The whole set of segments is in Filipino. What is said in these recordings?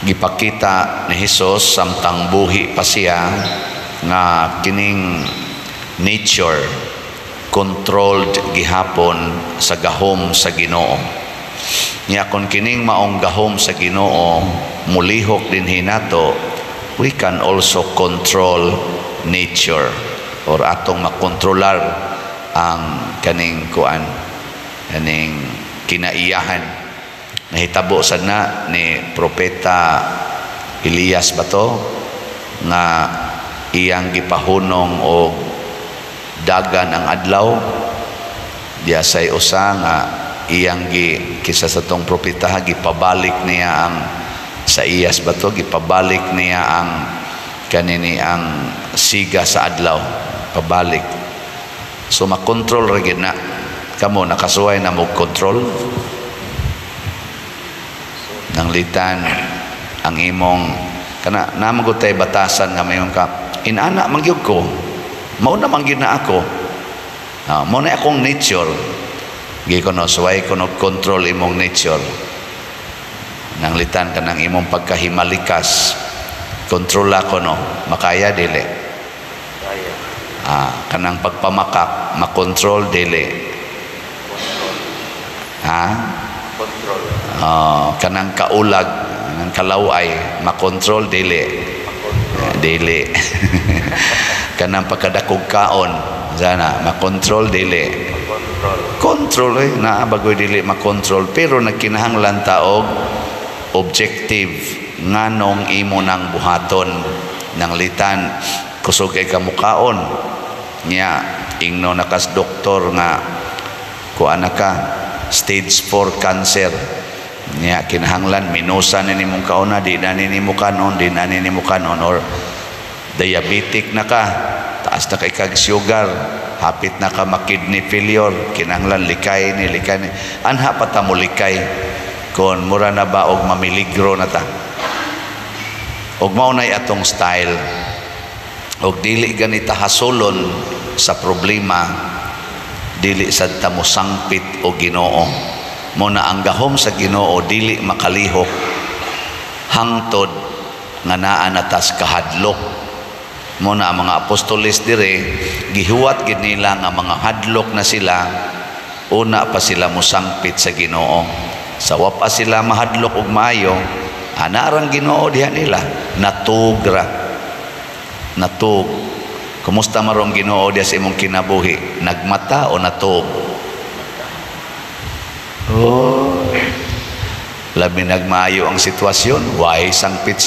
gipakita ni Hesus samtang buhi pa siya nga kining nature controlled gihapon sa gahom sa Ginoo. Nya kon kining maong gahom sa Ginoo mulihok din hinato, we can also control nature or atong makontrolar ang kaning kinaiyahan. Nahitabo sad na ni Propeta Elias ba to nga iyang gipahunong og dagan ang adlaw diya say usa nga iyang kisa sa tong propeta gipabalik niya ang sa iyas ba to gipabalik niya ang kanini ang siga sa adlaw pabalik. So makontrol ra gid na kamo, nakasuway na mo control nang litan ang imong kana namagod tay batasan nga mayon ka inana mangyud ko mao na mangyud na ako mao na akong nature gi kono suway kono control imong nature nang litan kanang imong pagkahimalikas control ako no makaya dili kanang pagpamakak makontrol dili control kanang kaulag kanang kalaway makontrol dili kanang pagkadakog kaon sana makontrol dili control na bagoy dili makontrol pero nagkinahanglan taog objective nganong imo nang buhaton nang litan kusog kay kamukaon nya ingno nakas doktor nga kuana ka stage 4 cancer nya kinahanglan minusan ni mong kauna di na ni mo kanon or diabetic na ka taas na kay kag sugar hapit na ka ma-kidney failure kinahanglan likay ni anha patamulikay kon mura na ba og mamiligro na ta og mao nay atong style og dili ganita hasulon sa problema dili sad ta mosangpit o Ginoo mo na ang gahom sa Ginoo dili makalihok hangtod nga naa natas kahadlok mo na ang mga apostoles dire gihuwat gid nila nga mga hadlok na sila una pa sila mosangpit sa Ginoo sa wa pa sila mahadlok og maayo anarang Ginoo diha nila natug kumusta marong Ginoo diha sa imong kinabuhi nagmata o natug labi nagmaayo ang sitwasyon way sangpit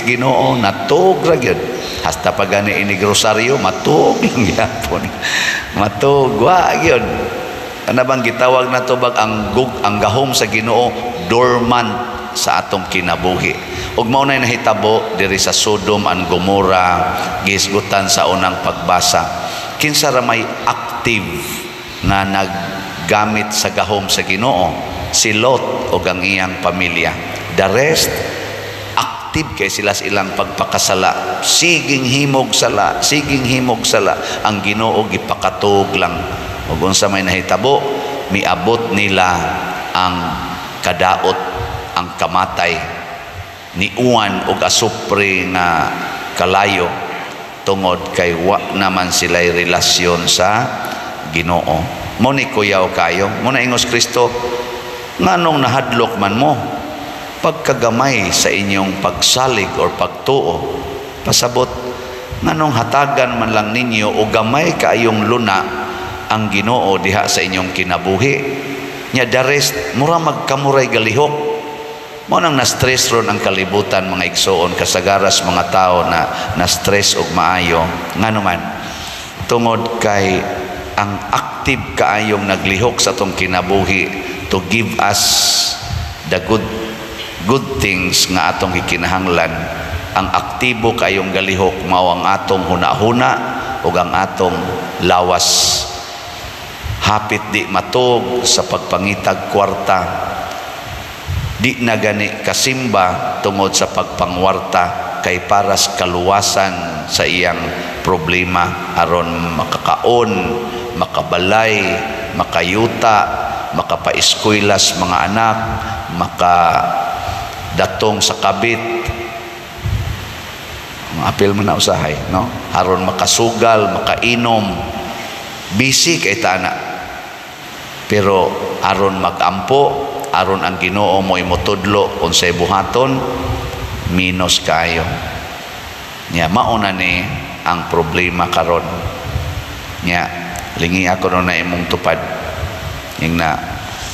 Ginoo natug ra gyud hasta pagani ini grosaryo matug lang gyapon matug wa gyud ana bang gitawag nato bag ang gahom sa Ginoo dormant sa atong kinabuhi ug mao nay nahitabo diri sa Sodom and Gomorrah gisgutan sa unang pagbasa kinsa ra may active nga naggamit sa gahom sa Ginoo si Lot ug ang iyang pamilya the rest active kay sila sa ilang pagpakasala siging himog sala ang Ginoo gipakatug lang ug unsa may nahitabo miabot nila ang kadaot ang kamatay ni uwan og asupre nga kalayo tungod kay wa naman sila'y relasyon sa Ginoo mo ni kuyaw kayo mo na ingos Kristo nganong nahadlok man mo pagkagamay sa inyong pagsalig or pagtuo pasabot nganong hatagan man lang ninyo o gamay kaayong luna ang Ginoo diha sa inyong kinabuhi nya the rest mura magkamuray galihok mo nang na-stress ron ang kalibutan mga igsoon kasagaras mga tao na stress og maayo nganuman tungod kay ang active kaayong naglihok sa tong kinabuhi to give us the good things nga atong gikinahanglan ang aktibo kaayong galihok mao ang atong hunahuna ug ang atong lawas hapit di matug sa pagpangitag kwarta di na gani kasimba tungod sa pagpangwarta kay paras kaluwasan sa iyang problema aron makakaon makabalay makayuta makapaeskwela mga anak makadatong sa kabit apil man na usahay, no? Aron makasugal, makainom, busy kay tana. Pero aron magampo, aron ang Ginoo mo imutudlo unsay buhaton, minus kayo. Nya mauna ni ang problema karon. Nya lingi ako no na imong tupad. Ing na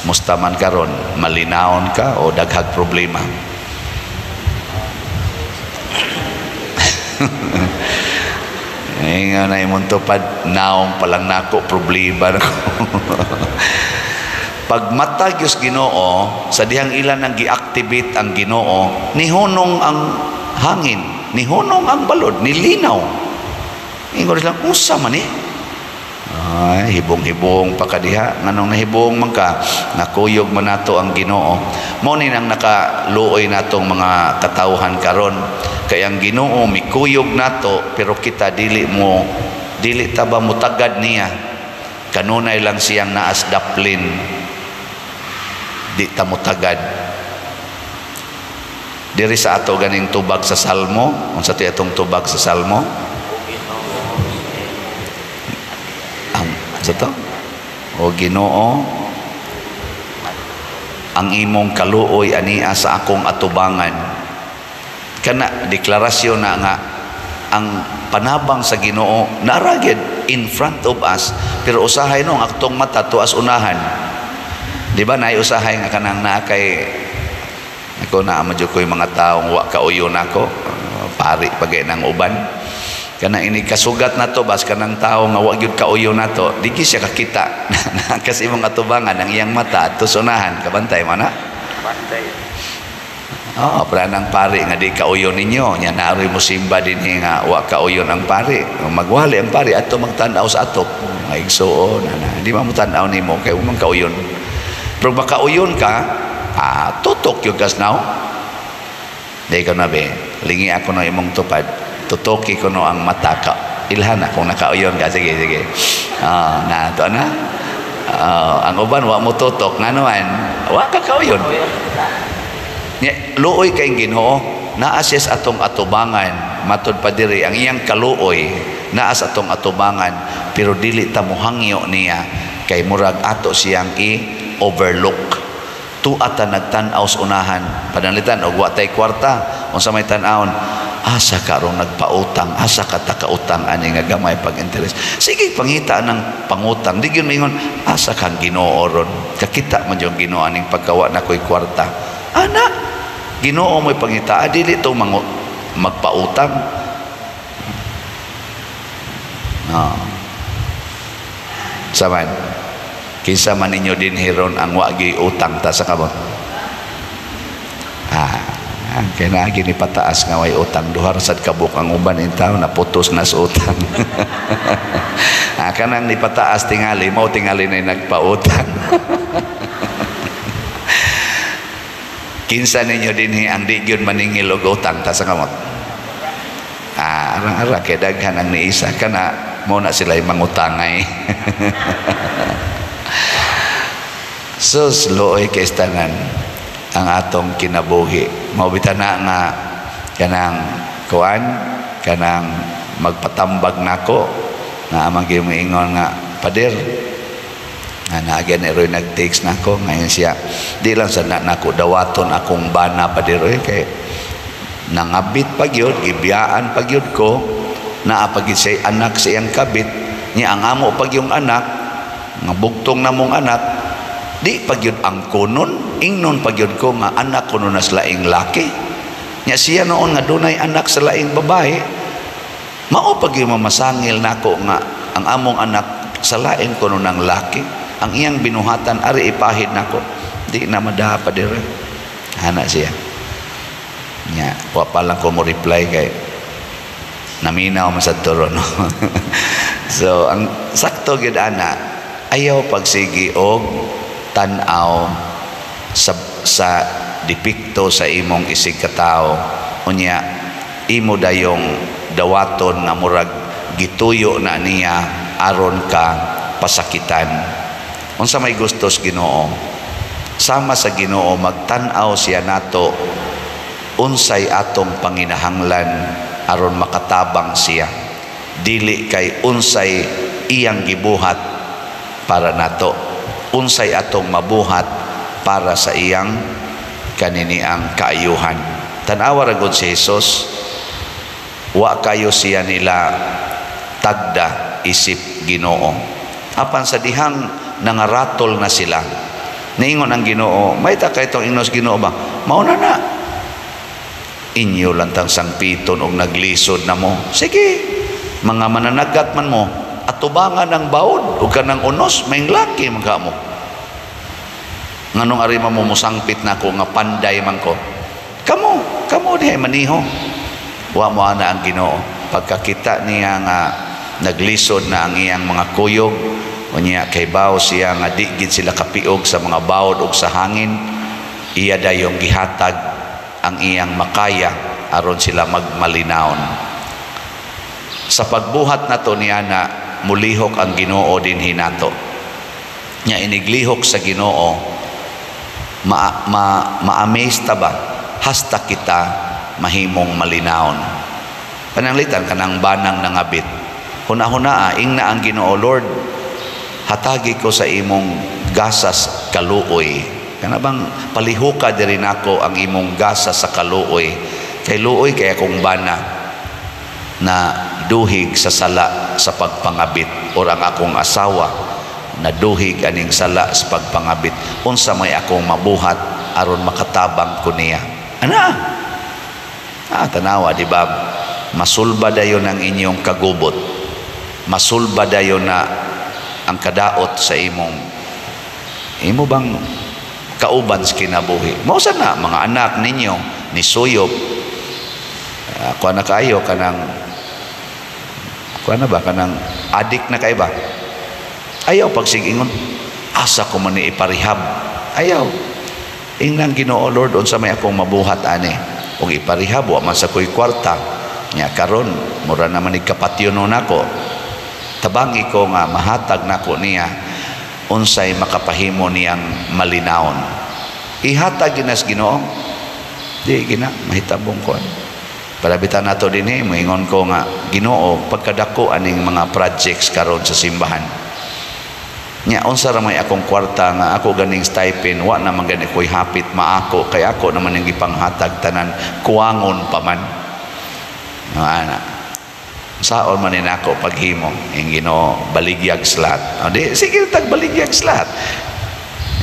mustaman karon malinawon ka o daghag problema. Nga na imong tupad, naong palang nako problema nako. Pag matag Diyos Ginoo, sa dihang ilan ang gi-activate ang Ginoo, nihunong ang hangin, nihunong ang balod, nilinaw. Ingon lang, usa man eh. Ay, hibong-hibong pa kadiha. Nganong nahibong man ka, nakuyog man nato ang Ginoo. Mao ni nang nakaluoy natong mga katawhan karon. Kaya ang Ginoo mikuyog nato, pero kita dili ta ba mutagad niya. Kanunay lang siyang naas daplin. Di ta mutagad. Diri sa ato ganing tubag sa Salmo, unsa ti atong tubag sa Salmo? Sa to? O Ginoo, ang imong kaluoy ania sa akong atubangan. Kana deklarasyon na nga ang panabang sa Ginoo naragid in front of us, pero usahay no ang aktong mata tuas unahan. Di ba nay usahay nga kanang naa kay ako na amadyo ko yung mga taong wa kauyon ako, pari pagay ng uban. Kana ini kasugat nato bas kanang tao nga wa gyud kauyo nato, di siya kakita. Kasi imong atubangan ang iyang mata at tusunahan kabantay man na. Bantay. Oh, pranang pari nga di kauyo ninyo, nya naari mo simba dinhi nga wa kauyon ang pari. Magwali ang pari adto magtan-aw sa atop. Nga igsuon ana, di man mo tan-aw nimo kay umang kauyon. Pero makauyon ka, tutok yung kasnaw. Di ka na be, lingi ako na imong tupad. Tutoki ko no ang mata ka. Ilhan na kung nakauyon ka. Sige. Na ito na. Ang uban, wa mo tutok. Nga naman, wa ka kauyon. Luoy kayong Ginoo, naasas atong atubangan. Matod pa diri, ang iyang kaluoy, naas atong atubangan. Pero dili ta muhangyo niya. Kay murag ato siyang i-overlook. Tuata nagtanaw sa unahan. Panalitan, og wa tay kwarta. Kung sa may tanawon, asa karong nagpautang, asa ka takautang ani nga gamay pag-interest. Sige pangita ng pangutang, di gyud mingon asa kang Ginoo ron. Kakita man yung Ginoo aning pagkawa na ko'y kwarta. Ana, Ginoo mo'y pangita, dili to magpautang. Saman, kinsa man ninyo din hiron ang wagi utang ta sa kamot. Kaya na gini pataas nga way utang duhar sad kabuk ang uban in taon naputos na sa utang. Kanang ni pataas tingali mo tingali na nagpautang. Kinsa ninyo dinhi ang di gyud maningil og utang ta sa kamot. Arang-ara kay daghan ang niisa kana mo na sila mangutangay. So slow kay tanan ang atong kinabuhi. Maubitan na nga kanang kuan, kanang magpatambag nako na amang gimingon nga pader nga naagyan eroy nag-takes nako ngayon siya di lang sa nako dawaton akong bana pader kay nangabit pagyod gibiyaan pagyod ko naa pagid say anak sa iyang kabit niya ang amo pag yung anak nga bugtong namong anak di pagyud ang kunon ingnon pagyud ko nga anak kuno na sa laing laki nya siya noon nga dunay anak sa laing babae mao pagyud mamasangil nako nga ang among anak sa laing kuno ng laki ang iyang binuhatan ari ipahid nako di na madaha pa dire ana siya nya wa pa lang ko mo reply kay naminaw man sa turo no. So ang sakto gyud ana ayaw pagsigi og tan-aw sa dipikto sa imong isig katao unya imo dayong dawaton nga murag gituyo na niya aron ka pasakitan. Unsa may gustos Ginoo sama sa Ginoo magtan-aw siya nato unsay atong panginahanglan aron makatabang siya, dili kay unsay iyang gibuhat para nato, unsay atong mabuhat para sa iyang kaniniang kaayuhan. Tanawa ra gud si Jesus, wa kayo siya nila tagda isip Ginoo. Apan sa dihang nangaratol na sila, niingon ang Ginoo, may ta kay itong ingnos Ginoo ba? Mauna na. Inyo lantang sangpiton og naglisod na mo. Sige, mga mananagat man mo, atubangan ng baod o kanang unos, may laki mga mo. Nganong arima mo musangpit na ko nga panday man ko. Kamo dihay maniho. Wa mo ana ang Ginoo. Pagkakita niya nga naglisod na ang iyang mga kuyog, unya kay bawo siya nga di gid sila kapiog sa mga bawod ug sa hangin, iya dayong gihatag ang iyang makaya aron sila magmalinaon. Sa pagbuhat nato niya na mulihok ang Ginoo din hinato. Nya iniglihok sa Ginoo, ma-amaze ta ba hasta kita mahimong malinaon. Pananglitan kanang banang nangabit. Huna-hunaa ing na ang Ginoo, Lord, hatagi ko sa imong gasas kaluoy. Kana bang palihuka diri nako ang imong gasas sa kaluoy. Kay luoy kay akong bana na duhig sa sala sa pagpangabit, or ang akong asawa na duhig aning sala sa pagpangabit. Unsa may akong mabuhat aron makatabang ko niya. Ana? Tanawa di ba? Masulba dayon ang inyong kagubot. Masulba dayon na ang kadaot sa imo bang kauban sa kinabuhi. Mao na mga anak ninyo ni suyop, kuha na kayo kanang kanang adik na kay ba? Ayaw pagsigingon, asa ko man ni iparihab. Ayaw. Ingnan Ginoo, Lord, unsa may akong mabuhat ani? Ug iparihab wa man sa ko'y kwarta. Nya karon mura naman ikapatyono nako. Tabangi ko nga mahatag nako niya unsay makapahimo niyang malinawon. Ihatag ginas Ginoo. Di gina mahitabong ko. Palabitan nato dinhi, moingon ko nga Ginoo, pagkadako aning mga projects karon sa simbahan. Nya unsa ra may akong kwarta nga ako ganing stipend, wa naman gani ko'y hapit maako, kay ako naman ang gipanghatag tanan, kuwangon pa man. Ana. Saon man ni nako paghimo ing Ginoo baligyag slat. Di sige tag baligyag slat.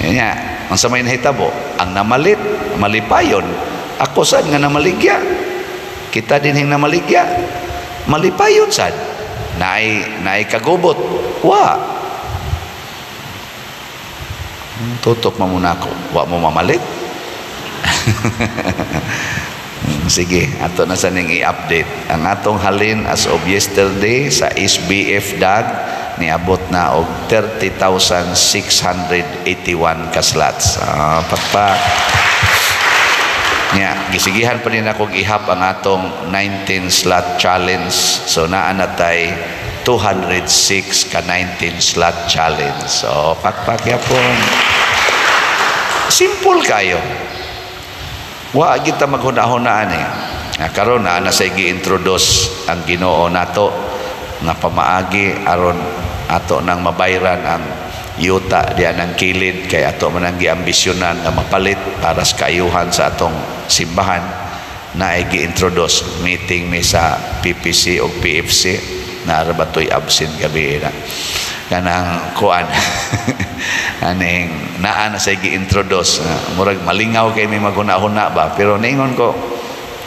Nya unsa may nahitabo? Ang namalit malipayon. Ako sad nga namaligya. Kita din hing namaligya. Malipayon sad. Naay kagubot. Wa. Tutok man muna ako. Wa mo mamalit. Sige, ato na sa ning i-update. Ang atong halin as of yesterday sa SBF DAG niabot na og 30,681 ka slots. Pakpak. Nya, gisigihan pa rin akong ihap ang atong 19 slot challenge. So naa na tay 206 ka 19 slot challenge. So pakpak yapon. Simple kayo. Wa kita maghuna-hunaan karon na say gi-introduce ang Ginoo nato nga pamaagi aron ato nang mabayran ang yuta diyan ang kilid, kay ato man ang giambisyonan nga mapalit para sa kaayuhan sa atong simbahan. Na ay gi-introduce meeting mi sa PPC o PFC na rabatoy absent gabi na kanang kuan aning naa na say gi-introduce murag malingaw kay may maghuna-huna ba, pero ningon ko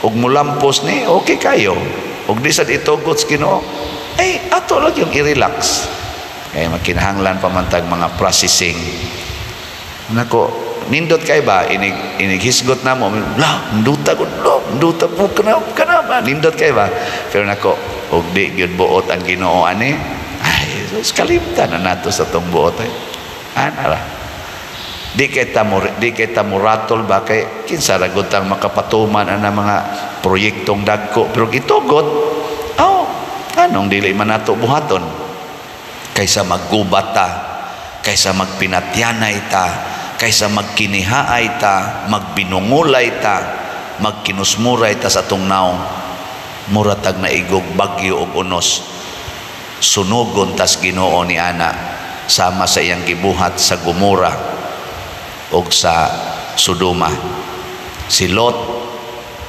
ug mulampos ni okay kayo ug di sad itugot sa Ginoo ay ato lang yung i-relax kay makinahanglan pamantag mga processing nako nindot kay ba inighisgot na mo la nduta ko nduta po kana ba nindot kay ba, pero nako ug di gyud buot ang Ginoo ani ay kalimtan na nato sa tong buot ana di kita muratol ba kay kinsa ra gud tang makapatuman ana mga proyektong dagko, pero gitugot anong dili man nato buhaton kaysa maggubat ta, kaysa magpinatyanay ta, kaysa magkinihaay ta, magbinungulay ta, magkinusmuray ta sa atong naong. muratag na igog bagyo og unos, sunugon tas Ginoo ni ana sama sa iyang gibuhat sa Gomora og sa Sodoma. Si Lot,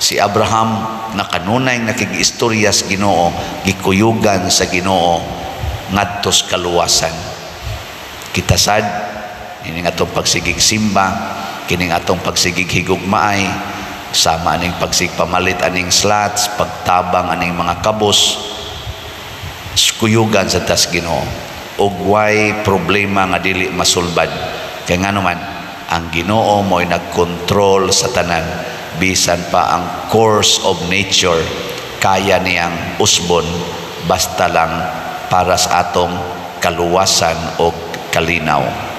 si Abraham nakanunay nakigistorya sa Ginoo, gikuyugan sa Ginoo ngadto sa kaluwasan. Kita sad ining atong pagsigig simba, kining atong pagsigig higugmaay, sama aning pagsigpamalit aning slots, pagtabang aning mga kabos, kuyugan sa tas Ginoo ug way problema nga dili masulbad. Kay ngano man ang Ginoo mo'y nagkontrol sa tanan, bisan pa ang course of nature kaya niyang usbon, basta lang para sa atong kaluwasan o kalinaw.